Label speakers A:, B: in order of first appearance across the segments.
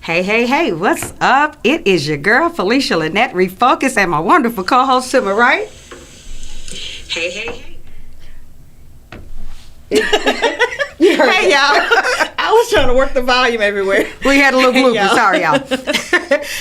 A: Hey, hey, hey, what's up? It is your girl, Felicia, Lynette, Refocused, and my wonderful co-host to my right. Hey, hey, hey.
B: Hey, y'all. I was trying to work the volume everywhere.
A: We had a little blooper.
B: Y'all.
A: Sorry, y'all.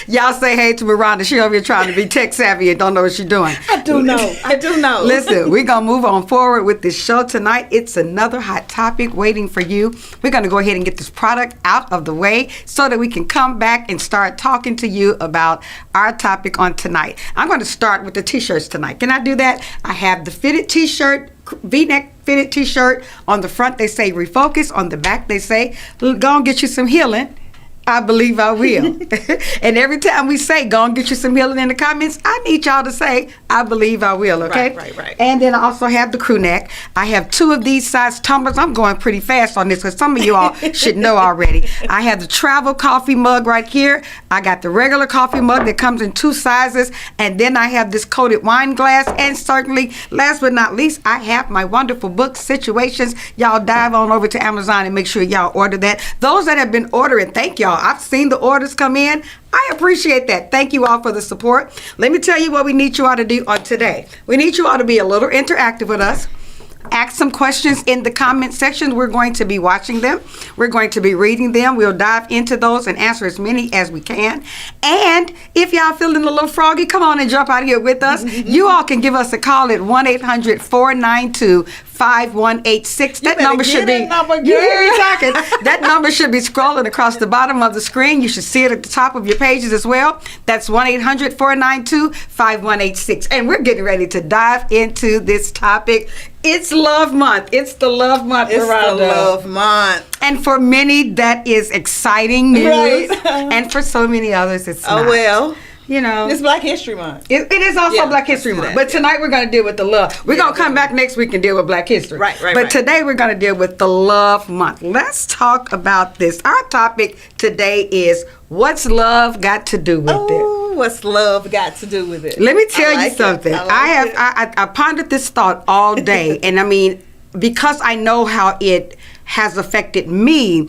A: Y'all say hey to Maronda. She over here trying to be tech savvy and don't know what she's doing.
B: I do know.
A: Listen, we're going to move on forward with this show tonight. It's another hot topic waiting for you. We're going to go ahead and get this product out of the way so that we can come back and start talking to you about our topic on tonight. I'm going to start with the t-shirts tonight. Can I do that? I have the fitted t-shirt, V-neck fitted t-shirt. On the front they say Refocus, on the back they say go and get you some healing. I believe I will. And every time we say go and get you some healing in the comments, I need y'all to say I believe I will, okay?
B: Right.
A: And then I also have the crew neck. I have two of these size tumblers. I'm going pretty fast on this because some of you all should know already. I have the travel coffee mug right here. I got the regular coffee mug that comes in two sizes. And then I have this coated wine glass. And certainly, last but not least, I have my wonderful book, Situations. Y'all dive on over to Amazon and make sure y'all order that. Those that have been ordering, thank y'all. I've seen the orders come in. I appreciate that. Thank you all for the support. Let me tell you what we need you all to do on today. We need you all to be a little interactive with us. Ask some questions in the comment section. We're going to be watching them. We're going to be reading them. We'll dive into those and answer as many as we can. And if y'all feeling a little froggy, come on and jump out here with us. You all can give us a call at 1-800-492-5186. That number should be that number should be scrolling across the bottom of the screen. You should see it at the top of your pages as well. That's 1-800-492-5186. And we're getting ready to dive into this topic. It's Love Month. It's the Love Month,
B: It's
A: Maronda.
B: the Love Month.
A: And for many, that is exciting news.
B: Right.
A: And for so many others, it's not.
B: Oh, well.
A: You know.
B: It's Black History Month.
A: It is also Black History Month. But tonight we're going to deal with the love. We're going to come back next week and deal with Black History.
B: Right.
A: But today we're going to deal with the Love Month. Let's talk about this. Our topic today is, what's love got to do with it?
B: What's love got to do with it?
A: Let me tell you something.
B: I
A: pondered this thought all day. And I mean, because I know how it has affected me,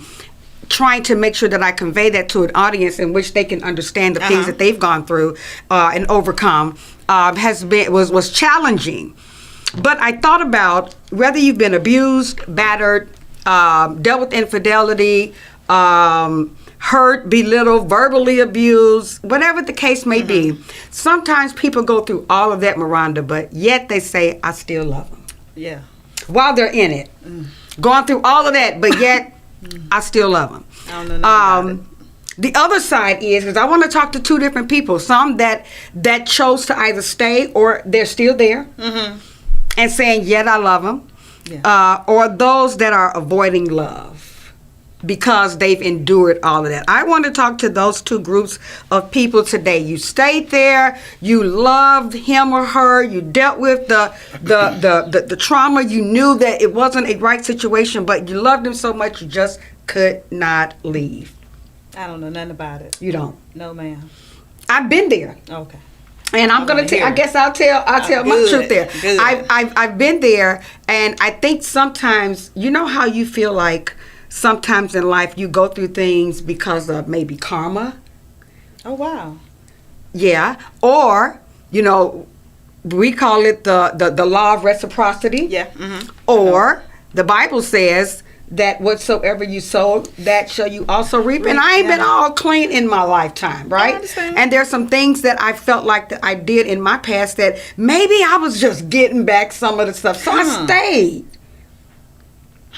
A: trying to make sure that I convey that to an audience in which they can understand the things that they've gone through and overcome was challenging. But I thought about whether you've been abused, battered, dealt with infidelity, hurt, belittled, verbally abused, whatever the case may be. Sometimes people go through all of that, Maronda, but yet they say, I still love them.
B: Yeah.
A: While they're in it. Going through all of that, but yet I still love them.
B: I don't know nothing about it.
A: The other side is, because I want to talk to two different people. Some that chose to either stay or they're still there and saying, yet I love them. Yeah. Or those that are avoiding love because they've endured all of that. I want to talk to those two groups of people today. You stayed there, you loved him or her, you dealt with the trauma, you knew that it wasn't a right situation, but you loved him so much you just could not leave.
B: I don't know nothing about it.
A: You don't?
B: No, ma'am.
A: I've been there.
B: Okay.
A: And I'm gonna tell. I guess I'll tell my truth there.
B: Good.
A: I've been there, and I think sometimes, you know how you feel like sometimes in life you go through things because of maybe karma.
B: Oh, wow.
A: Yeah. Or, you know, we call it the law of reciprocity.
B: Yeah.
A: Or the Bible says that whatsoever you sow, that shall you also reap. And I ain't been all clean in my lifetime, right?
B: I understand.
A: And there's some things that I felt like that I did in my past that maybe I was just getting back some of the stuff. So I stayed.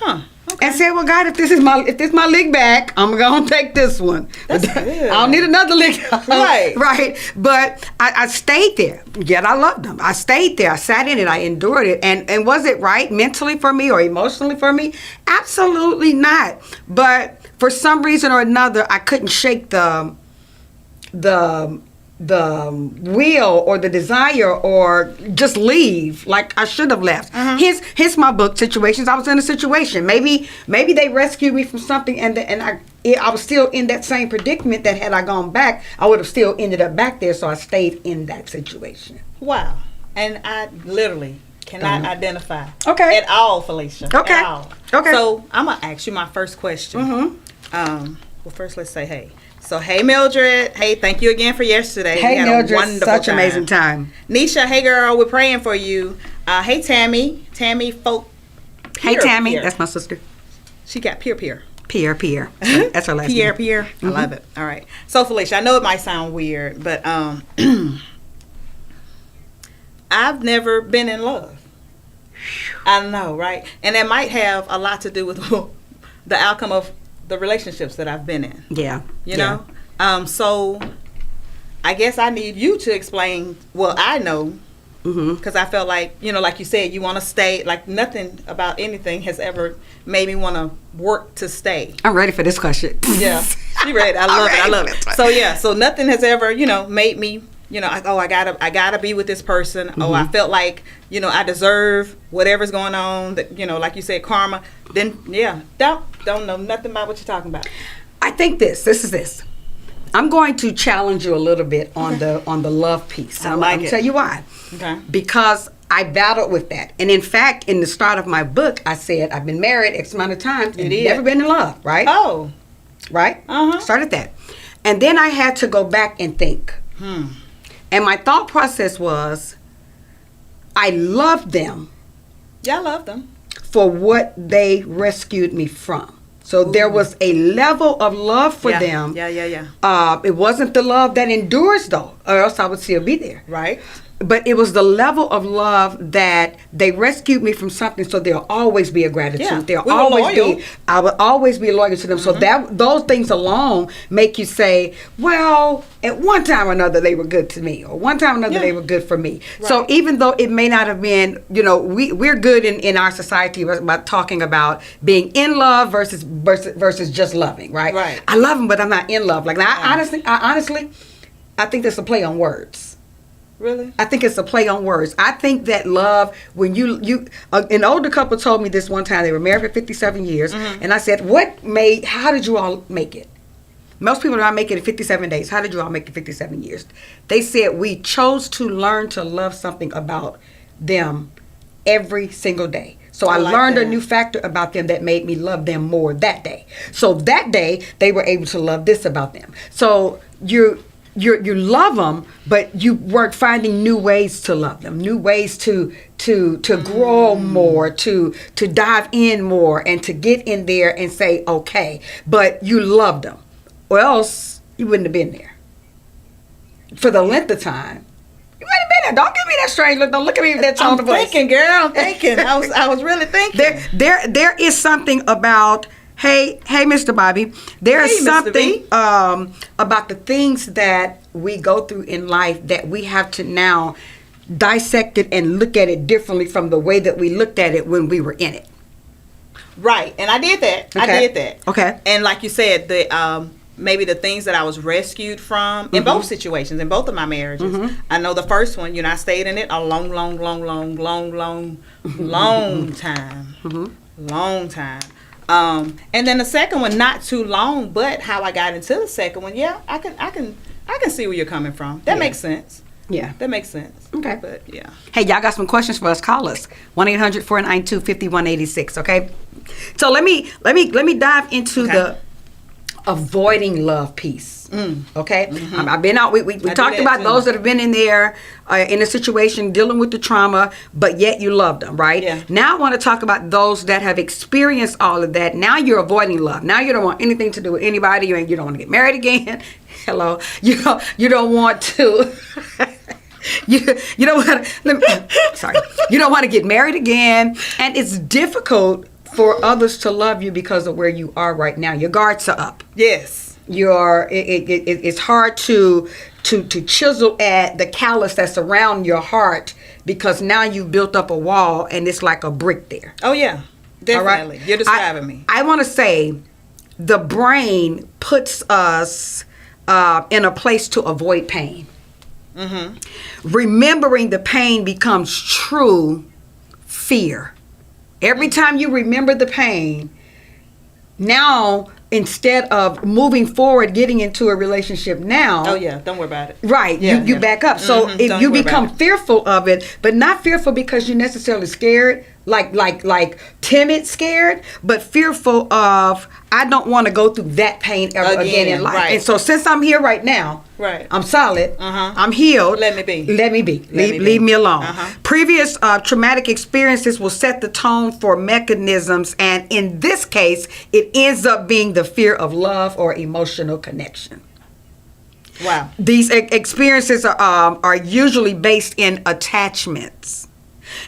B: Okay.
A: And said, well, God, if this is my lick back, I'm going to take this one.
B: That's good.
A: I don't need another lick.
B: Right.
A: Right. But I stayed there. Yet I loved them. I stayed there. I sat in it. I endured it. And was it right mentally for me or emotionally for me? Absolutely not. But for some reason or another, I couldn't shake the will or the desire or just leave like I should have left. Here's my book, Situations. I was in a situation. Maybe they rescued me from something and I was still in that same predicament that had I gone back, I would have still ended up back there, so I stayed in that situation.
B: Wow. And I literally cannot identify
A: at
B: all, Felicia.
A: Okay.
B: At all.
A: Okay.
B: So I'm going to ask you my first question. Well, first let's say, hey, So, hey, Mildred. Hey, thank you again for yesterday.
A: Hey,
B: we had
A: Mildred.
B: a wonderful
A: Such
B: time.
A: amazing time.
B: Nisha, hey, girl. We're praying for you. Hey, Tammy. Tammy Folk.
A: Hey, Tammy. That's my sister.
B: She got Pierre.
A: Pierre. That's her last name.
B: Pierre. I love it. All right. So, Felicia, I know it might sound weird, but I've never been in love. I know, right? And it might have a lot to do with the outcome of the relationships that I've been in.
A: Yeah.
B: You know? So I guess I need you to explain, well, I know, because I felt like, you know, like you said, you want to stay, like nothing about anything has ever made me want to work to stay.
A: I'm ready for this question.
B: Yeah. She ready. I love it. So yeah, so nothing has ever, you know, made me, you know, I gotta be with this person. Oh, I felt like, you know, I deserve whatever's going on. That, you know, like you said, karma. Then yeah, don't know nothing about what you're talking about.
A: I think this is this. I'm going to challenge you a little bit on the love piece.
B: I
A: I'm
B: like
A: gonna
B: it.
A: tell you why.
B: Okay.
A: Because I battled with that, and in fact, in the start of my book, I said I've been married X amount of times and never been in love. Right.
B: Oh.
A: Right. Started that, and then I had to go back and think. And my thought process was, I loved them.
B: Yeah, I love them.
A: For what they rescued me from. So there was a level of love for them.
B: Yeah.
A: It wasn't the love that endures, though, or else I would still be there.
B: Right.
A: But it was the level of love that they rescued me from something, so there'll always be a gratitude.
B: Yeah,
A: There'll
B: we were
A: always
B: loyal.
A: be. I would always be loyal to them. So that those things alone make you say, well, at one time or another they were good to me, or one time or another they were good for me.
B: Right.
A: So even though it may not have been, you know, we're good in our society about talking about being in love versus just loving, right?
B: Right.
A: I love them, but I'm not in love. Like now, I honestly, I think there's a play on words.
B: Really?
A: I think it's a play on words. I think that love, when you an older couple told me this one time, they were married for 57 years, and I said, how did you all make it? Most people do not make it in 57 days. How did you all make it 57 years? They said, we chose to learn to love something about them every single day. So I
B: like
A: learned
B: that.
A: a new factor about them that made me love them more that day. So that day, they were able to love this about them. So you love them, but you work finding new ways to love them, new ways to grow more, to dive in more, and to get in there and say, okay, but you loved them, or else you wouldn't have been there for the length of time. You wouldn't have been there. Don't give me that strange look. Don't look at me with that tone of voice.
B: I'm thinking, girl. I'm thinking. I was really thinking.
A: There is something about. Hey, Mr. Bobby. There is something about the things that we go through in life that we have to now dissect it and look at it differently from the way that we looked at it when we were in it.
B: Right, and I did that.
A: Okay.
B: I did that.
A: Okay.
B: And like you said, the maybe the things that I was rescued from in both situations, in both of my marriages. I know the first one, you know, I stayed in it a long time. Long time. And then the second one, not too long, but how I got into the second one, yeah, I can see where you're coming from. That makes sense.
A: Yeah.
B: That makes sense.
A: Okay.
B: But yeah.
A: Hey, y'all got some questions for us? Call us 1-800-492-5186. Okay. So let me dive into the avoiding love piece. Okay. I've been out. We talked about
B: too.
A: those that have been in there in a situation dealing with the trauma, but yet you love them, right?
B: Yeah.
A: Now I want to talk about those that have experienced all of that. Now you're avoiding love. Now you don't want anything to do with anybody. You don't want to get married again. Hello. You don't want to. You don't want to. Sorry. You don't want to get married again, and it's difficult for others to love you because of where you are right now. Your guards are up.
B: Yes.
A: It's hard to chisel at the callus that's around your heart because now you've built up a wall and it's like a brick there.
B: Oh yeah, definitely.
A: All right?
B: You're describing me.
A: I want to say the brain puts us in a place to avoid pain. Remembering the pain becomes true fear. Every time you remember the pain, now instead of moving forward, getting into a relationship now.
B: Oh yeah, don't worry about it.
A: Right, you back up. So if you become fearful of it, but not fearful because you're necessarily scared like timid, scared, but fearful of, I don't want to go through that pain ever again in life.
B: Right.
A: And so since I'm here right now,
B: right,
A: I'm solid, I'm healed.
B: Let me be.
A: Leave me alone. Previous traumatic experiences will set the tone for mechanisms, and in this case, it ends up being the fear of love or emotional connection.
B: Wow.
A: These experiences are usually based in attachments.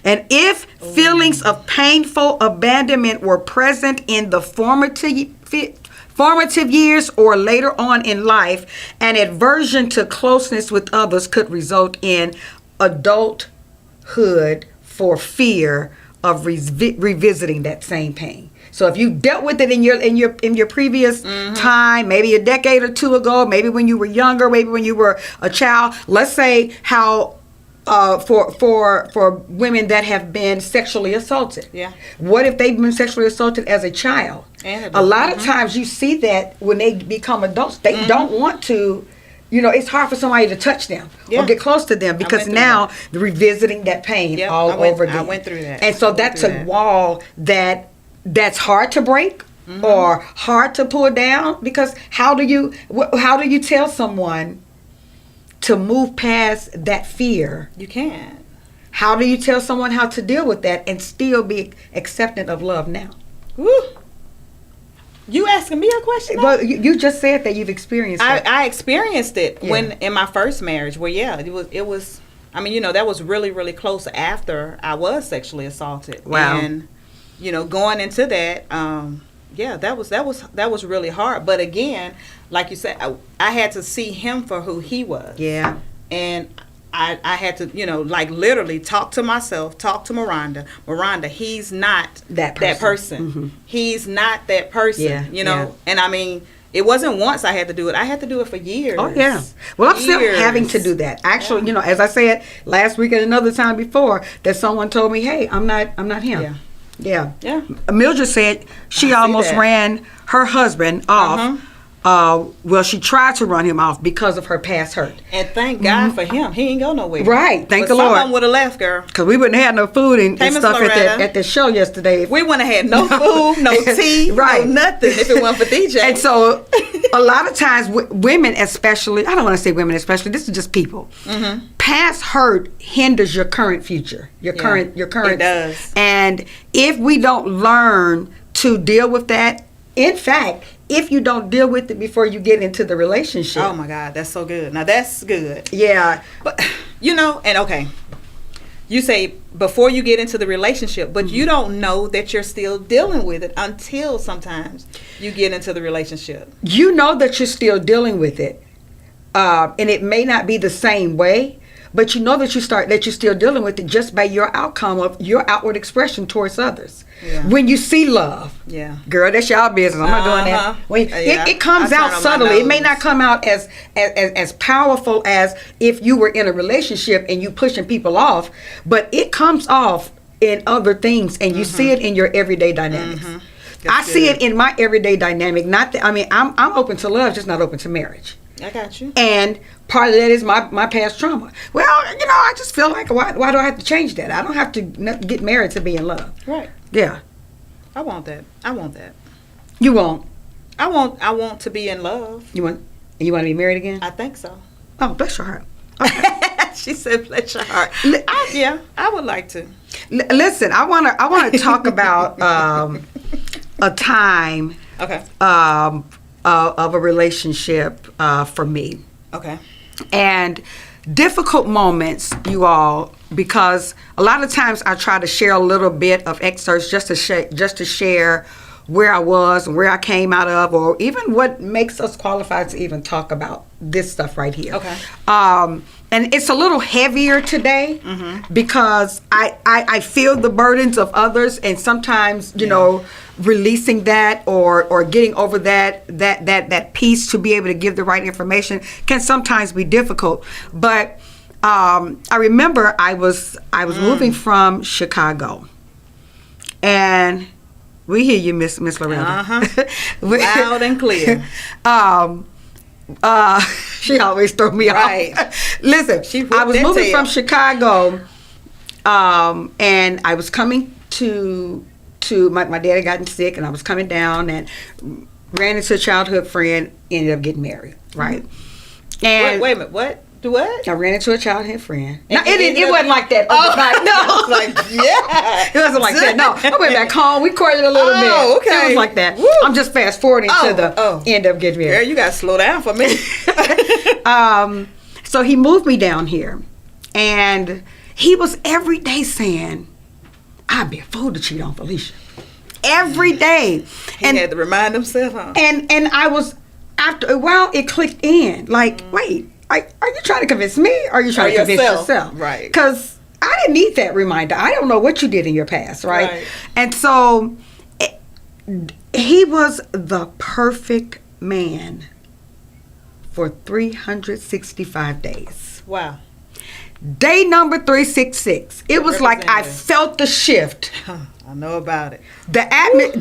A: And if feelings of painful abandonment were present in the formative years or later on in life, an aversion to closeness with others could result in adulthood for fear of revisiting that same pain. So if you dealt with it in your previous time, maybe a decade or two ago, maybe when you were younger, maybe when you were a child, let's say how for women that have been sexually assaulted.
B: Yeah.
A: What if they've been sexually assaulted as a child? A lot of times you see that when they become adults, they don't want to, it's hard for somebody to touch them or get close to them because now they're revisiting that pain all over again.
B: I went through that.
A: And so that's a wall that's hard to break or hard to pull down, because how do you tell someone to move past that fear?
B: You can't.
A: How do you tell someone how to deal with that and still be accepting of love now?
B: Woo. You asking me a question?
A: Well, you just said that you've experienced it.
B: I experienced it when in my first marriage. Well, it was. I mean, that was really, really close after I was sexually assaulted.
A: Wow.
B: And going into that, that was really hard. But again, like you said, I had to see him for who he was.
A: Yeah.
B: And I had to, literally talk to myself, talk to Maronda. Maronda, he's not that person. He's not that person, And I mean, it wasn't once I had to do it. I had to do it for years.
A: Oh, yeah. Well, I'm still having to do that. Actually, as I said last week and another time before, that someone told me, hey, I'm not him. Yeah. Mildred said she almost ran her husband off. Well, she tried to run him off because of her past hurt.
B: And thank God for him. He ain't go nowhere.
A: Right. Thank the Lord.
B: Someone would have left, girl.
A: Because we wouldn't have no food and stuff at the show yesterday.
B: We wouldn't have had no food, no tea, no nothing if it wasn't for DJ.
A: And so a lot of times women especially, I don't want to say women especially, this is just people. Past hurt hinders your current future. Your current. It
B: does.
A: And if we don't learn to deal with that, in fact, if you don't deal with it before you get into the relationship.
B: Oh my God, that's so good. Now that's good.
A: Yeah.
B: But, and okay, you say before you get into the relationship, but you don't know that you're still dealing with it until sometimes you get into the relationship.
A: You know that you're still dealing with it. And it may not be the same way, but you know that you're still dealing with it just by your outcome of your outward expression towards others. Yeah. When you see love, girl, that's y'all business. I'm not doing that. When it comes out subtly. It may not come out as powerful as if you were in a relationship and you pushing people off, but it comes off in other things, and you see it in your everyday dynamics. I see it in my everyday dynamic. I'm open to love, just not open to marriage.
B: I got you.
A: And part of that is my past trauma. Well, I just feel like, why do I have to change that? I don't have to get married to be in love.
B: Right.
A: Yeah.
B: I want that.
A: You won't?
B: I want to be in love.
A: You want to be married again?
B: I think so.
A: Oh, bless your heart. Okay.
B: She said, bless your heart. I would like to.
A: Listen, I want to talk about a time of a relationship for me.
B: Okay.
A: And difficult moments, you all, because a lot of times I try to share a little bit of excerpts just to share where I was and where I came out of, or even what makes us qualified to even talk about this stuff right here.
B: Okay.
A: And it's a little heavier today because I feel the burdens of others, and sometimes, releasing that or getting over that piece to be able to give the right information can sometimes be difficult. But I remember I was moving from Chicago, and we hear you, Miss Loretta.
B: Loud and clear.
A: She always throw me off. Listen, I was moving from Chicago, and I was coming my dad had gotten sick, and I was coming down, and ran into a childhood friend, ended up getting married, right? And
B: wait a minute, what? Do what?
A: I ran into a childhood friend.
B: And
A: No, it wasn't like that.
B: Oh,
A: No,
B: like, yeah.
A: it wasn't like that. No, I went back home. We courted a little bit.
B: Oh, okay.
A: It was like that.
B: Woo.
A: I'm just fast forwarding to the end of getting
B: Girl,
A: married.
B: you got to slow down for me.
A: So he moved me down here, and he was every day saying, "I'd be a fool to cheat on Felicia." Every day.
B: He had to remind himself, huh?
A: And I was, after a while, it clicked in. Like, wait, are you trying to convince me, or are you trying to convince yourself?
B: Right.
A: Because I didn't need that reminder. I don't know what you did in your past, right? And so he was the perfect man for 365 days.
B: Wow.
A: Day number 366, it was like I felt the shift.
B: I know about it.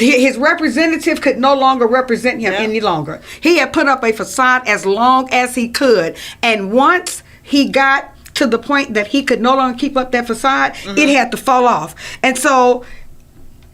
A: His representative could no longer represent him any longer. He had put up a facade as long as he could, and once he got to the point that he could no longer keep up that facade, it had to fall off. And so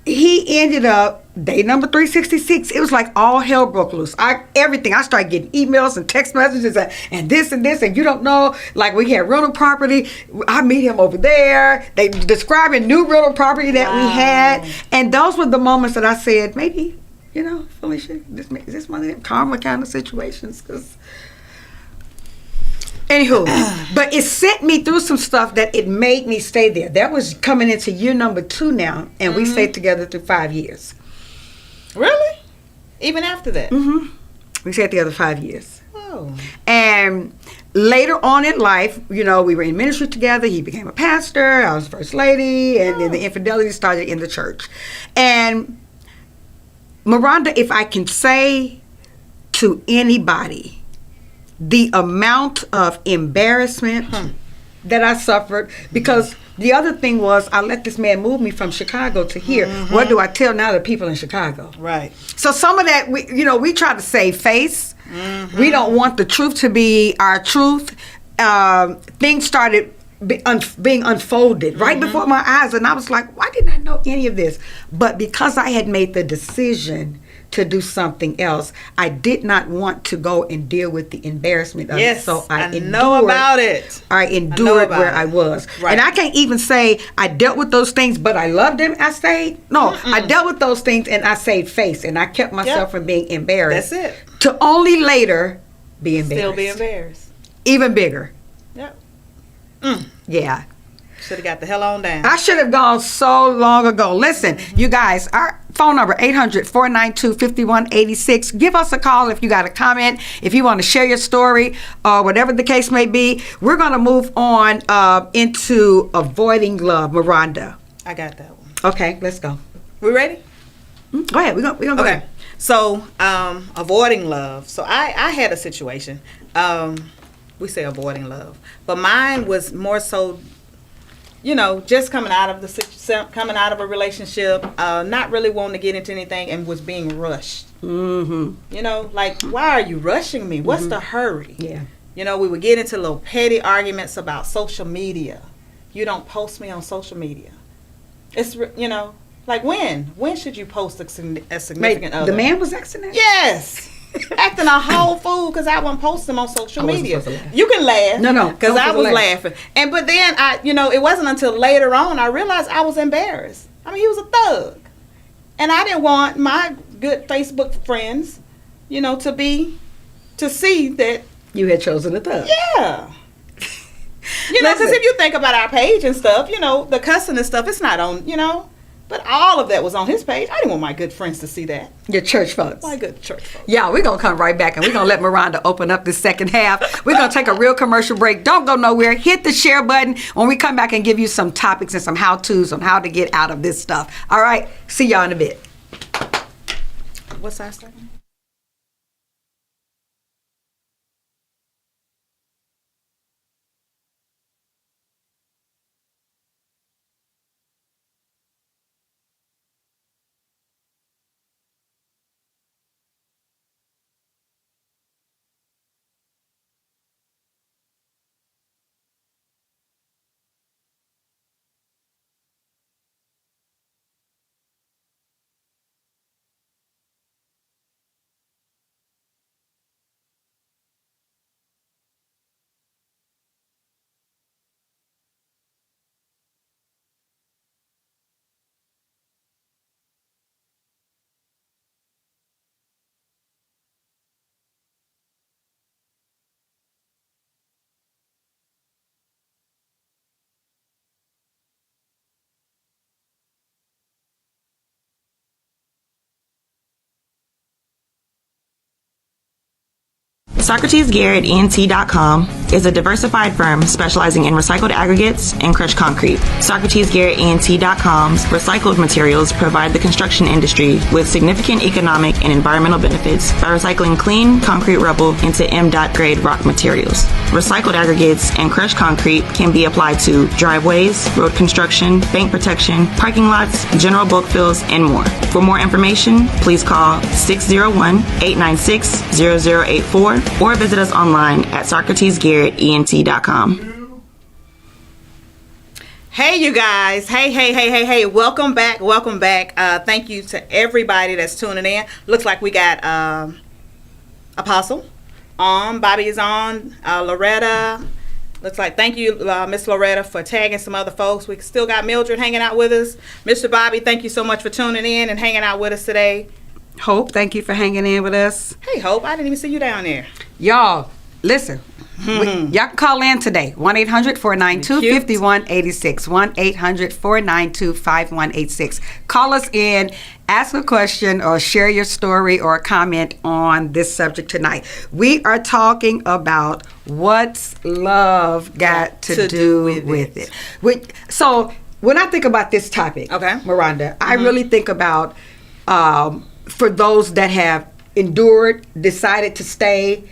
A: he ended up, day number 366, it was like all hell broke loose. Everything. I started getting emails and text messages and this, and you don't know. Like, we had rental property. I meet him over there. They describing new rental property that we had. And those were the moments that I said, maybe, Felicia, is this one of them karma kind of situations? Because anywho, but it sent me through some stuff that it made me stay there. That was coming into year number 2 now, and we stayed together through 5 years.
B: Really? Even after that?
A: Mm-hmm. We stayed together 5 years.
B: Oh.
A: And later on in life, we were in ministry together. He became a pastor. I was first lady, and then the infidelity started in the church. And Maronda, if I can say to anybody, the amount of embarrassment that I suffered, because the other thing was I let this man move me from Chicago to here. What do I tell now the people in Chicago?
B: Right.
A: So some of that, we try to save face. We don't want the truth to be our truth. Things started being unfolded right before my eyes, and I was like, why didn't I know any of this? But because I had made the decision to do something else, I did not want to go and deal with the embarrassment of it. So I
B: know about it.
A: I endured where I was. Right. And I can't even say I dealt with those things, but I loved them. I stayed. No, I dealt with those things and I saved face, and I kept myself from being embarrassed.
B: That's it.
A: To only later be embarrassed.
B: Still be embarrassed.
A: Even bigger.
B: Yep.
A: Yeah.
B: Should have got the hell on down.
A: I should have gone so long ago. Listen, you guys, our phone number, 800-492-5186. Give us a call if you got a comment, if you want to share your story, or whatever the case may be. We're going to move on into avoiding love. Maronda.
B: I got that one.
A: Okay, let's go.
B: We ready?
A: Go ahead. We're gonna go.
B: Okay. So, avoiding love. So, I had a situation. We say avoiding love. But mine was more so, just coming out of a relationship, not really wanting to get into anything, and was being rushed. Like, why are you rushing me? What's the hurry?
A: Yeah.
B: We would get into little petty arguments about social media. You don't post me on social media. It's, like, when should you post a significant other?
A: The man was acting.
B: Yes. Acting a whole fool because I wouldn't post them on social media. You can laugh.
A: No.
B: Because I was laughing. But then it wasn't until later on I realized I was embarrassed. I mean, he was a thug. And I didn't want my good Facebook friends, to see that
A: you had chosen a thug.
B: Yeah. Because if you think about our page and stuff, the cussing and stuff, it's not on, But all of that was on his page. I didn't want my good friends to see that.
A: Your church folks.
B: My good church folks.
A: Yeah, we're going to come right back, and we're going to let Maronda open up this second half. We're going to take a real commercial break. Don't go nowhere. Hit the share button when we come back and give you some topics and some how-tos on how to get out of this stuff. All right, see y'all in a bit.
B: What's our second?
C: SocratesGarrettENT.com is a diversified firm specializing in recycled aggregates and crushed concrete. SocratesGarrettENT.com's recycled materials provide the construction industry with significant economic and environmental benefits by recycling clean concrete rubble into MDOT grade rock materials. Recycled aggregates and crushed concrete can be applied to driveways, road construction, bank protection, parking lots, general bulk fills, and more. For more information, please call 601-896-0084 or visit us online at SocratesGarrettENT.com.
B: Hey, you guys. Hey. Welcome back. Thank you to everybody that's tuning in. Looks like we got Apostle on. Bobby is on. Loretta. Looks like, thank you, Miss Loretta, for tagging some other folks. We still got Mildred hanging out with us. Mr. Bobby, thank you so much for tuning in and hanging out with us today.
A: Hope, thank you for hanging in with us.
B: Hey, Hope, I didn't even see you down there.
A: Y'all, listen. Y'all can call in today. 1-800-492-5186. 1-800-492-5186. Call us in, ask a question, or share your story or comment on this subject tonight. We are talking about what's love got to do with it. So when I think about this topic,
B: okay,
A: Maronda, I really think about for those that have endured, decided to stay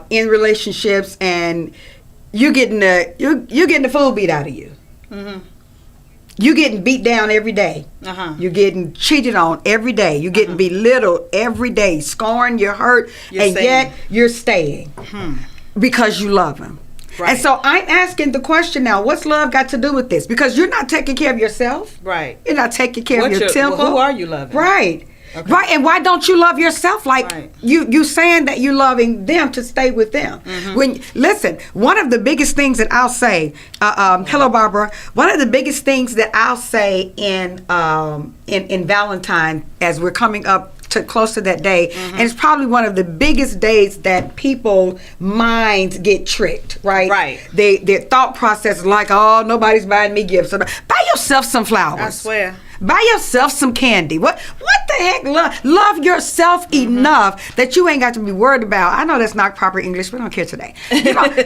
A: in relationships, and you're getting the food beat out of you. You're getting beat down every day. You're getting cheated on every day. You're getting belittled every day, scorned, you're hurt, yet you're staying because you love him. Right. And so I'm asking the question now, what's love got to do with this? Because you're not taking care of yourself.
B: Right.
A: You're not taking care of your temple.
B: Well, who are you loving?
A: Right. Okay. Right, and why don't you love yourself? Like you saying that you're loving them to stay with them. When listen, one of the biggest things that I'll say, hello Barbara. One of the biggest things that I'll say in Valentine, as we're coming up to close to that day, and it's probably one of the biggest days that people minds get tricked. Right. Their thought process is like, oh, nobody's buying me gifts. So buy yourself some flowers.
B: I swear.
A: Buy yourself some candy. What the heck? Love yourself enough that you ain't got to be worried about. I know that's not proper English. We don't care today.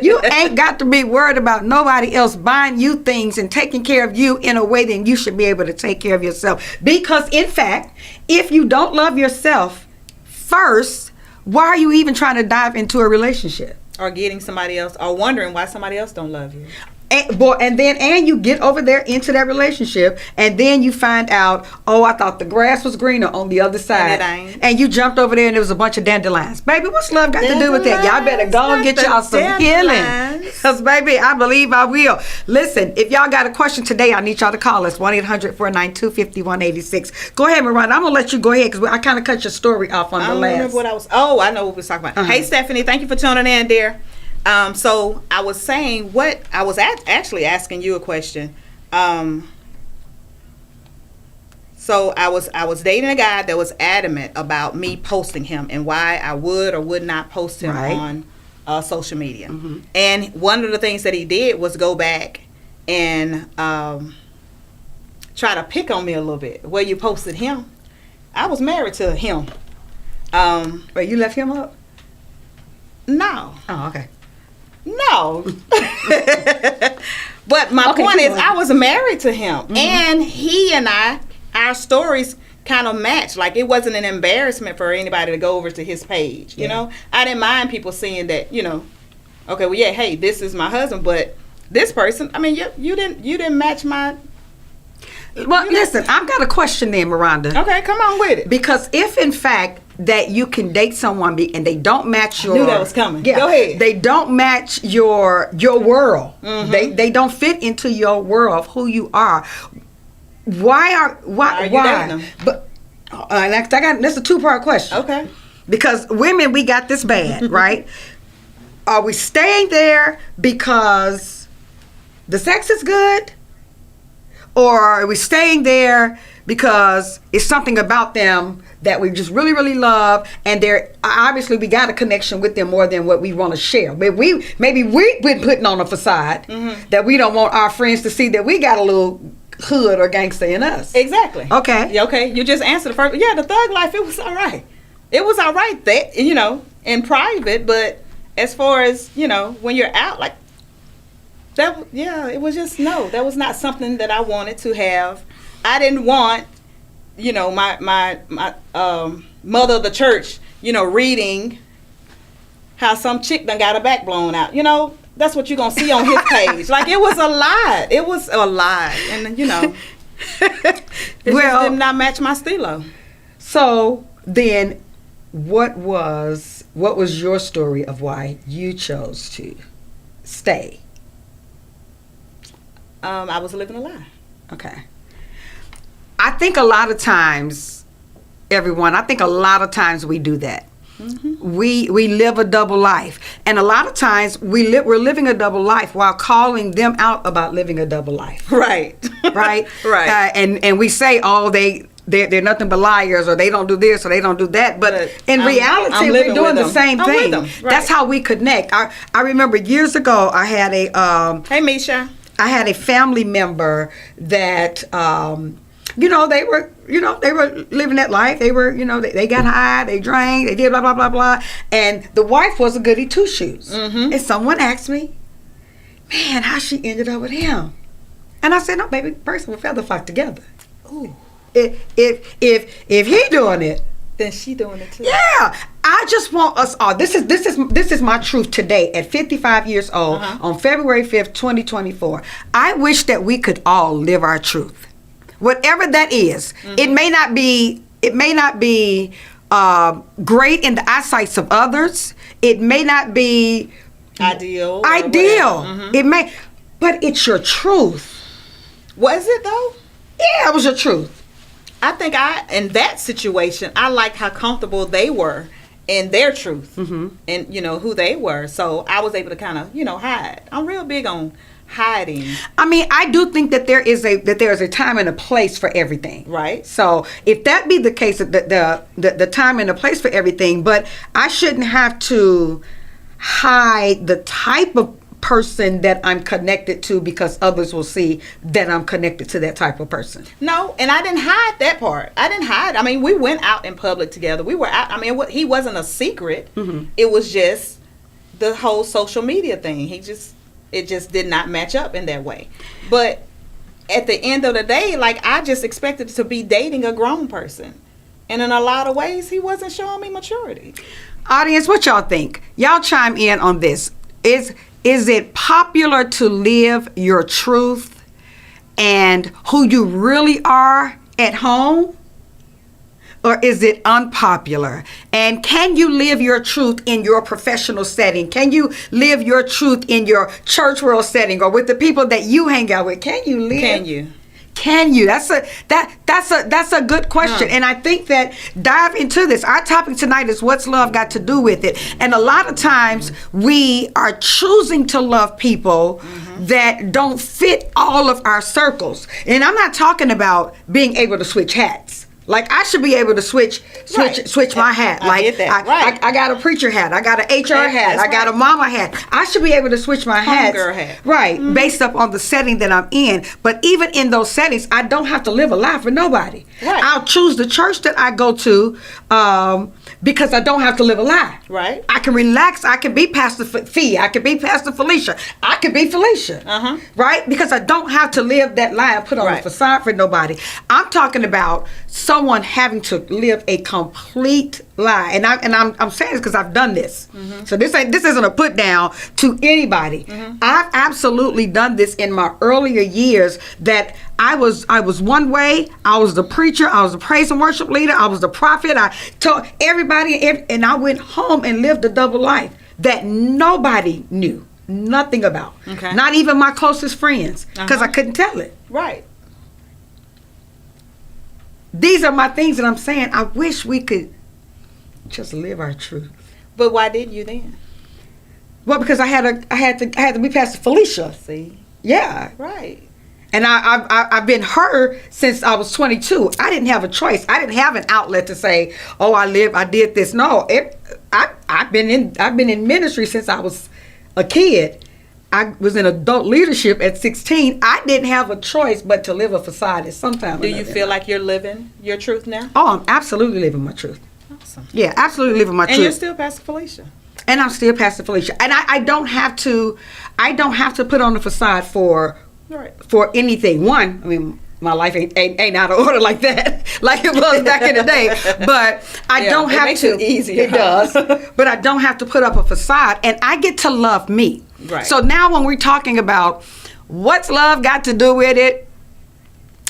A: You ain't got to be worried about nobody else buying you things and taking care of you in a way that you should be able to take care of yourself. Because in fact, if you don't love yourself first, why are you even trying to dive into a relationship?
B: Or getting somebody else, or wondering why somebody else don't love you.
A: And you get over there into that relationship, and then you find out, oh, I thought the grass was greener on the other side, and you jumped over there and there was a bunch of dandelions. Baby, what's love got to do with that? Y'all better go and get y'all some healing, because baby, I believe I will. Listen, if y'all got a question today, I need y'all to call us 1-800-492-5186. Go ahead, Maronda. I'm gonna let you go ahead because I kind of cut your story off on the last. I remember
B: what I was. Oh, I know what we was talking about. Hey, Stephanie, thank you for tuning in, dear. So I was saying actually asking you a question. So I was dating a guy that was adamant about me posting him and why I would or would not post him on social media. And one of the things that he did was go back and try to pick on me a little bit. Where you posted him. I was married to him.
A: Wait, you left him up?
B: No.
A: Oh, okay.
B: No. But my point is, I was married to him, and he and our stories kind of matched. Like, it wasn't an embarrassment for anybody to go over to his page. You know, I didn't mind people seeing that. You know, okay, well, yeah, hey, this is my husband, but this person, I mean, you didn't match my.
A: Well, listen, I've got a question there, Maronda.
B: Okay, come on with it.
A: Because if in fact that you can date someone and they don't match your,
B: I knew that was coming.
A: Yeah, go ahead. They don't match your world. They don't fit into your world of who you are. Why are you dating them? But that's a two-part question.
B: Okay.
A: Because women, we got this bad, right? Are we staying there because the sex is good? Or are we staying there because it's something about them that we just really, really love, and obviously we got a connection with them more than what we want to share. Maybe we've been putting on a facade that we don't want our friends to see that we got a little hood or gangster in us.
B: Exactly.
A: Okay.
B: Okay. You just answered the first. Yeah, the thug life, it was all right. It was all right that, in private, but as far as, you know, when you're out, like, that, yeah, it was just, no, that was not something that I wanted to have. I didn't want, you know, my mother of the church, you know, reading how some chick done got her back blown out. You know, that's what you're going to see on his page. Like, it was a lie. It was a lie. And, you know, it just did not match my stilo.
A: So then what was your story of why you chose to stay?
B: I was living a lie.
A: Okay. I think a lot of times, everyone, I think a lot of times we do that. Mm-hmm. We live a double life. And a lot of times we're living a double life while calling them out about living a double life.
B: Right.
A: Right?
B: Right.
A: And we say, oh, they're nothing but liars, or they don't do this, or they don't do that. But in reality, we're doing the same thing.
B: Right.
A: That's how we connect. I remember years ago, I had
B: Hey, Misha.
A: I had a family member that, you know, they were living that life. They were, you know, they got high, they drank, they did blah, blah, blah, blah. And the wife was a goody two-shoes. Mm-hmm. And someone asked me, man, how she ended up with him? And I said, no, baby, person will feather flock together. Ooh. If he doing it,
B: then she doing it too.
A: Yeah. I just want us all. This is my truth today at 55 years old on February 5th, 2024. I wish that we could all live our truth. Whatever that is. Mm-hmm. It may not be great in the eyesight of others. It may not be
B: ideal.
A: Mm-hmm. It may, but it's your truth.
B: Was it though?
A: Yeah, it was your truth.
B: I think in that situation, I liked how comfortable they were in their truth, mm-hmm. and, you know, who they were. So I was able to kind of, you know, hide. I'm real big on hiding.
A: I mean, I do think that there is a time and a place for everything.
B: Right.
A: So if that be the case, the time and the place for everything, but I shouldn't have to hide the type of person that I'm connected to because others will see that I'm connected to that type of person.
B: No, and I didn't hide that part. I didn't hide. I mean, we went out in public together. We were out. I mean, he wasn't a secret. Mm-hmm. It was just the whole social media thing. It just did not match up in that way. But at the end of the day, like, I just expected to be dating a grown person. And in a lot of ways, he wasn't showing me maturity.
A: Audience, what y'all think? Y'all chime in on this. Is it popular to live your truth and who you really are at home? Or is it unpopular? And can you live your truth in your professional setting? Can you live your truth in your church world setting or with the people that you hang out with? Can you live? Can you? That's a good question. And I think that dive into this. Our topic tonight is what's love got to do with it. And a lot of times we are choosing to love people that don't fit all of our circles. And I'm not talking about being able to switch hats. Like, I should be able to switch my hat.
B: I get that.
A: I got a preacher hat. I got an HR hat. I got a mama hat. I should be able to switch my hats.
B: Homegirl hat.
A: Right, based up on the setting that I'm in. But even in those settings, I don't have to live a lie for nobody.
B: Right.
A: I'll choose the church that I go to because I don't have to live a lie.
B: Right.
A: I can relax. I can be Pastor Fee. I can be Pastor Felicia. I can be Felicia. Right? Because I don't have to live that lie and put on a facade for nobody. I'm talking about someone having to live a complete lie, and I'm saying this because I've done this. So this isn't a put down to anybody. I've absolutely done this in my earlier years. That I was one way. I was the preacher. I was the praise and worship leader. I was the prophet. I told everybody, and I went home and lived a double life that nobody knew nothing about. Not even my closest friends, because I couldn't tell it.
B: Right.
A: These are my things that I'm saying. I wish we could just live our truth.
B: But why didn't you then?
A: Well, because I had to be Pastor Felicia.
B: See?
A: Yeah.
B: Right.
A: And I've been her since I was 22. I didn't have a choice. I didn't have an outlet to say, "Oh, I did this." No, I've been in ministry since I was a kid. I was in adult leadership at 16. I didn't have a choice but to live a facade at some time.
B: Do you feel like you're living your truth now?
A: Oh, I'm absolutely living my truth.
B: Awesome.
A: Yeah, absolutely living my truth.
B: And you're still Pastor Felicia.
A: And I'm still Pastor Felicia. And I don't have to put on the facade for anything. One, I mean, my life ain't out of order like that, like it was back in the day. But I don't have
B: makes
A: to.
B: it easier.
A: It does. But I don't have to put up a facade, and I get to love me.
B: Right.
A: So now when we're talking about what's love got to do with it,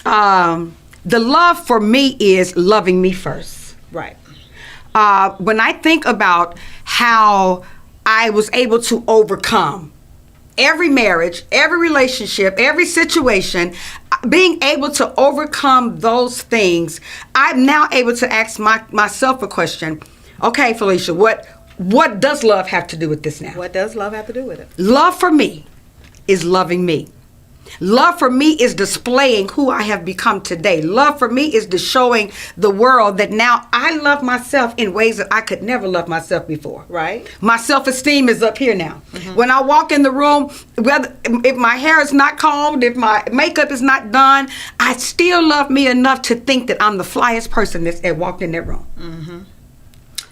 A: the love for me is loving me first.
B: Right.
A: When I think about how I was able to overcome every marriage, every relationship, every situation, being able to overcome those things, I'm now able to ask myself a question. Okay, Felicia, what does love have to do with this now?
B: What does love have to do with it?
A: Love for me is loving me. Love for me is displaying who I have become today. Love for me is showing the world that now I love myself in ways that I could never love myself before.
B: Right.
A: My self-esteem is up here now. When I walk in the room, if my hair is not combed, if my makeup is not done, I still love me enough to think that I'm the flyest person that's walked in that room.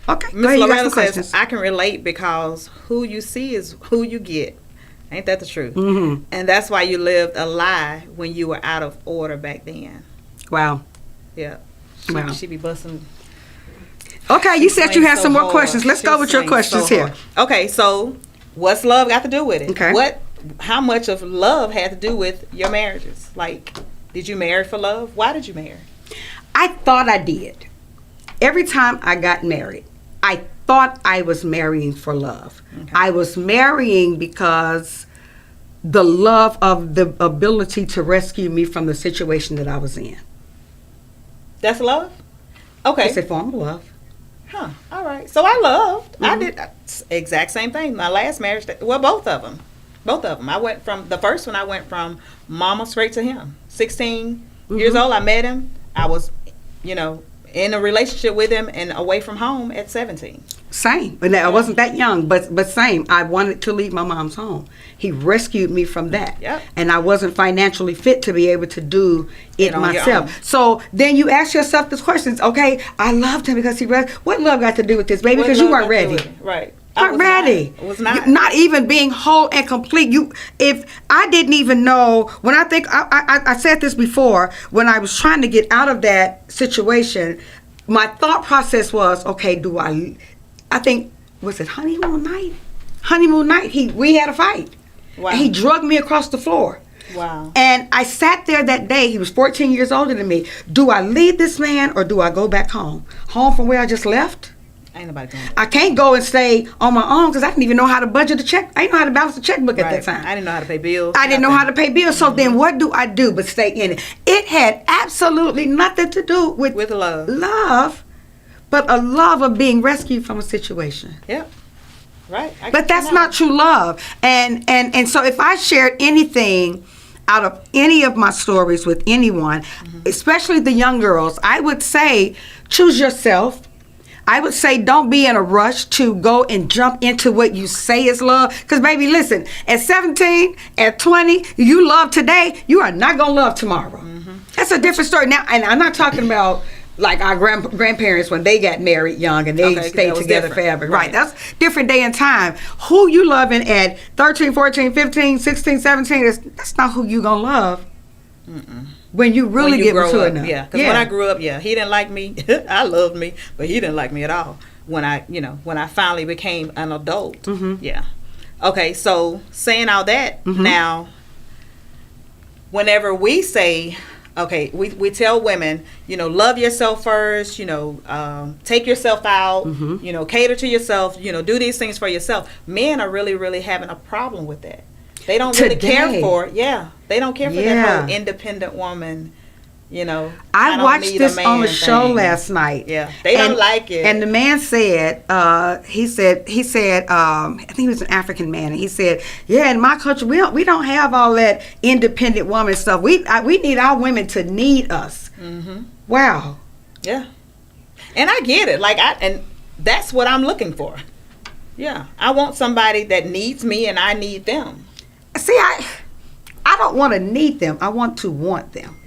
A: Okay, go
B: Miss
A: ahead, you got
B: Loretta
A: some
B: says,
A: questions.
B: I can relate because who you see is who you get. Ain't that the truth?
A: Mm-hmm.
B: And that's why you lived a lie when you were out of order back then.
A: Wow.
B: Yeah.
A: Wow.
B: She be busting.
A: Okay, you said you
B: swings
A: had
B: so
A: some more
B: hard.
A: questions. Let's
B: She
A: go with your
B: swings
A: questions
B: so
A: here.
B: hard. Okay, so what's love got to do with it?
A: Okay.
B: How much of love had to do with your marriages? Like, did you marry for love? Why did you marry?
A: I thought I did. Every time I got married, I thought I was marrying for love.
B: Okay.
A: I was marrying because the love of the ability to rescue me from the situation that I was in.
B: That's love? Okay.
A: It's a form of love.
B: Huh. All right. So I loved. I did exact same thing. My last marriage. Well, both of them. I went from the first one. I went from mama straight to him. 16 years old. I met him. I was, in a relationship with him and away from home at 17.
A: Same. But I wasn't that young, but same. I wanted to leave my mom's home. He rescued me from that.
B: Yep.
A: And I wasn't financially fit to be able to do it
B: on your
A: myself.
B: own.
A: So then you ask yourself these questions. Okay, I loved him because what love got to do with this, baby?
B: What
A: Because you
B: love
A: weren't
B: got to do
A: ready.
B: with it? Right.
A: Weren't ready.
B: I was not.
A: Not even being whole and complete. If I didn't even know, when I said this before, when I was trying to get out of that situation, my thought process was, okay, I think, was it honeymoon night? Honeymoon night, we had a fight.
B: Wow.
A: And he drugged me across the floor.
B: Wow.
A: And I sat there that day. He was 14 years older than me. Do I leave this man or do I go back home? Home from where I just left?
B: Ain't nobody doing that.
A: I can't go and stay on my own because I didn't even know how to budget a check. I didn't know how to balance a checkbook at that time.
B: I didn't know how to pay bills.
A: I didn't know how to pay bills. So then what do I do but stay in it? It had absolutely nothing to do with love, but a love of being rescued from a situation.
B: Yep. Right.
A: But that's not true love. And so if I shared anything out of any of my stories with anyone, especially the young girls, I would say choose yourself. I would say don't be in a rush to go and jump into what you say is love. Because, baby, listen, at 17, at 20, you love today, you are not going to love tomorrow. That's a different story. Now, and I'm not talking about like our grandparents when they got married young and they stayed together forever. Right. That's different day and time. Who you loving at 13, 14, 15, 16, 17, that's not who you going to love. When you really get mature enough.
B: Yeah, because when I grew up, he didn't like me. I loved me, but he didn't like me at all. When I finally became an adult. Yeah. Okay, so saying all that, now, whenever we say, okay, we tell women, love yourself first, take yourself out, cater to yourself, do these things for yourself. Men are really, really having a problem with that. They don't really care for it. Yeah. They don't care for that whole independent woman,
A: I watched this on a show last night.
B: Yeah. They don't like it.
A: And the man said, he said, I think he was an African man, and he said, yeah, in my country, we don't have all that independent woman stuff. We need our women to need us. Wow.
B: Yeah. And I get it. And that's what I'm looking for. Yeah. I want somebody that needs me and I need them.
A: See, I don't want to need them. I want to want them.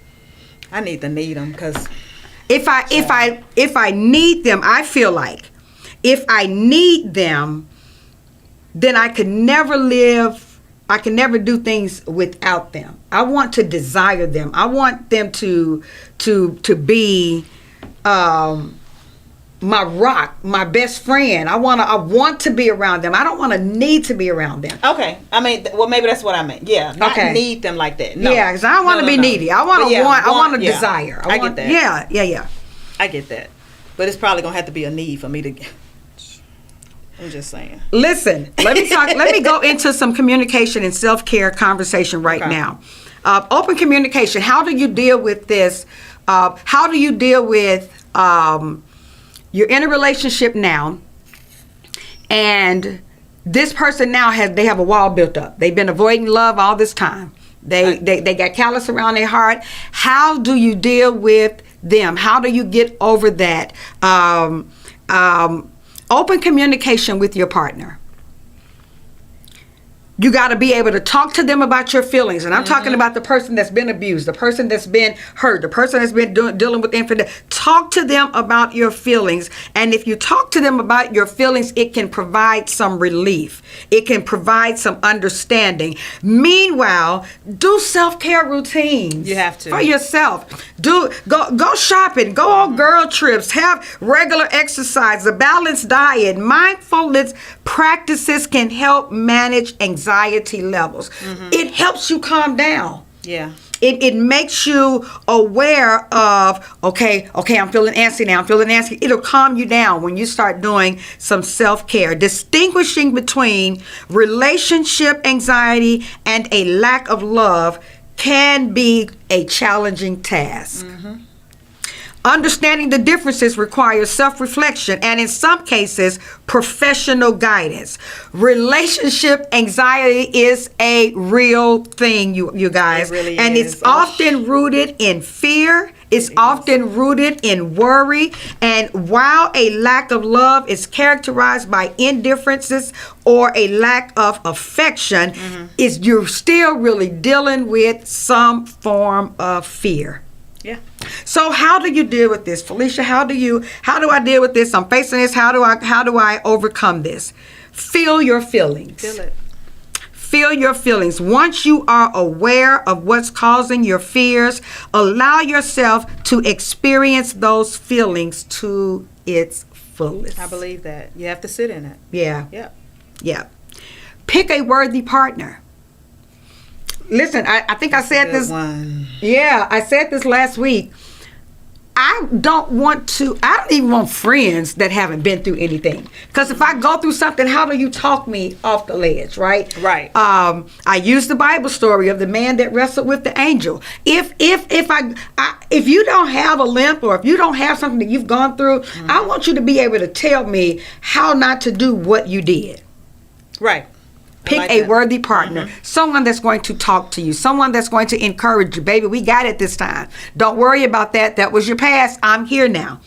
B: I need to need them because
A: if I need them, I feel like if I need them, then I can never do things without them. I want to desire them. I want them to be my rock, my best friend. I want to be around them. I don't want to need to be around them.
B: Okay. I mean, well, maybe that's what I meant. Yeah. Not need them like that. No.
A: Yeah, because I don't want to be needy. I want to desire.
B: I get that.
A: Yeah.
B: I get that. But it's probably going to have to be a need for me to get. I'm just saying.
A: Listen, let me go into some communication and self-care conversation right now. Open communication. How do you deal with this? How do you deal with you're in a relationship now, and this person now they have a wall built up. They've been avoiding love all this time. They got callous around their heart. How do you deal with them? How do you get over that? Open communication with your partner. You got to be able to talk to them about your feelings. And I'm talking about the person that's been abused, the person that's been hurt, the person that's been dealing with infidelity. Talk to them about your feelings. And if you talk to them about your feelings, it can provide some relief. It can provide some understanding. Meanwhile, do self-care routines.
B: You have to.
A: For yourself. Go shopping. Go on girl trips. Have regular exercise, a balanced diet. Mindfulness practices can help manage anxiety levels. It helps you calm down.
B: Yeah.
A: It makes you aware of, okay, I'm feeling antsy now. I'm feeling antsy. It'll calm you down when you start doing some self-care. Distinguishing between relationship anxiety and a lack of love can be a challenging task. Understanding the differences requires self-reflection and, in some cases, professional guidance. Relationship anxiety is a real thing, you guys.
B: It really
A: and
B: is.
A: It's often rooted in fear. It's often rooted in worry. And while a lack of love is characterized by indifferences or a lack of affection, you're still really dealing with some form of fear.
B: Yeah.
A: So how do you deal with this, Felicia? How do I deal with this? I'm facing this. How do I overcome this? Feel your feelings.
B: Feel it.
A: Feel your feelings. Once you are aware of what's causing your fears, allow yourself to experience those feelings to its fullest.
B: I believe that. You have to sit in it.
A: Yeah.
B: Yeah.
A: Pick a worthy partner. Listen, I think I said this.
B: One.
A: Yeah, I said this last week. I don't even want friends that haven't been through anything. Because if I go through something, how do you talk me off the ledge, right?
B: Right.
A: I use the Bible story of the man that wrestled with the angel. If you don't have a limp, or if you don't have something that you've gone through, I want you to be able to tell me how not to do what you did.
B: Right.
A: Pick a worthy partner, someone that's going to talk to you, someone that's going to encourage you. Baby, we got it this time. Don't worry about that. That was your past. I'm here now.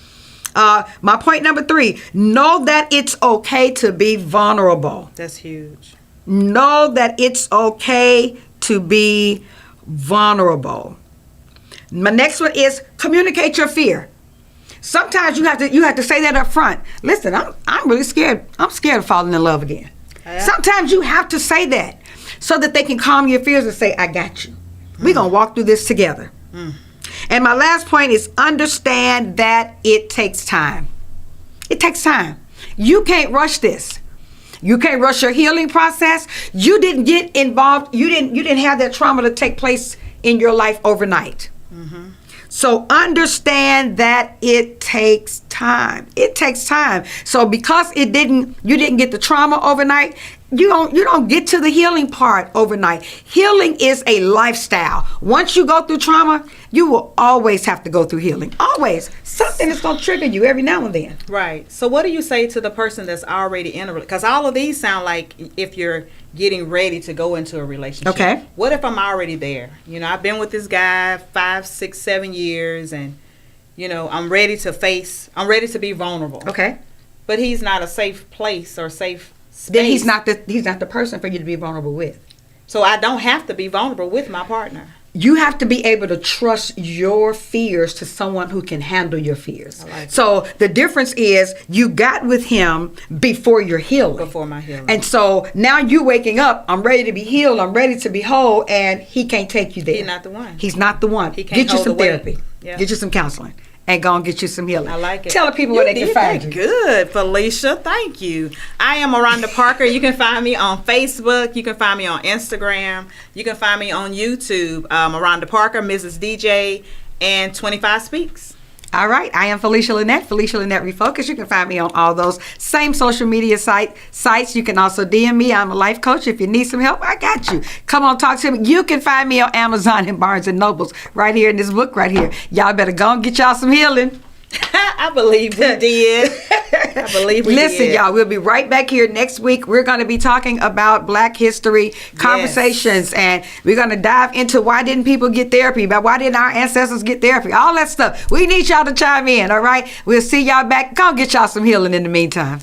A: My point number 3, know that it's okay to be vulnerable.
B: That's huge.
A: Know that it's okay to be vulnerable. My next one is communicate your fear. Sometimes you have to say that up front. Listen, I'm really scared. I'm scared of falling in love again. Sometimes you have to say that so that they can calm your fears and say, I got you. We're going to walk through this together. And my last point is understand that it takes time. It takes time. You can't rush this. You can't rush your healing process. You didn't get involved. You didn't have that trauma to take place in your life overnight. So understand that it takes time. It takes time. So because you didn't get the trauma overnight, you don't get to the healing part overnight. Healing is a lifestyle. Once you go through trauma, you will always have to go through healing. Always. Something is going to trigger you every now and then.
B: Right. So what do you say to the person that's already in a relationship? Because all of these sound like if you're getting ready to go into a relationship.
A: Okay.
B: What if I'm already there? I've been with this guy 5, 6, 7 years, and I'm ready to be vulnerable.
A: Okay.
B: But he's not a safe place or safe space.
A: Then he's not the person for you to be vulnerable with.
B: So I don't have to be vulnerable with my partner.
A: you have to be able to trust your fears to someone who can handle your fears.
B: Like
A: so the difference is you got with him before your healing.
B: Before my healing.
A: And so now you waking up, I'm ready to be healed, I'm ready to be whole, and he can't take you there.
B: He's not the one.
A: He's not the one.
B: He can't
A: get you
B: hold
A: some
B: the weight.
A: therapy.
B: Yeah.
A: Get you some counseling. And go and get you some healing.
B: I like it.
A: Tell the people where they can find you.
B: Good, Felicia. Thank you. I am Maronda Parker. You can find me on Facebook. You can find me on Instagram. You can find me on YouTube. Maronda Parker, Mrs. DJ, and 25 Speaks.
A: All right. I am Felicia Lynette. Felicia Lynette Refocused. You can find me on all those same social media sites. You can also DM me. I'm a life coach. If you need some help, I got you. Come on, talk to me. You can find me on Amazon and Barnes & Nobles right here in this book right here. Y'all better go and get y'all some healing.
B: I believe we did. I believe we did.
A: Listen, y'all, we'll be right back here next week. We're going to be talking about Black history conversations, and we're going to dive into why didn't people get therapy, about why didn't our ancestors get therapy, all that stuff. We need y'all to chime in, all right? We'll see y'all back. Go get y'all some healing in the meantime.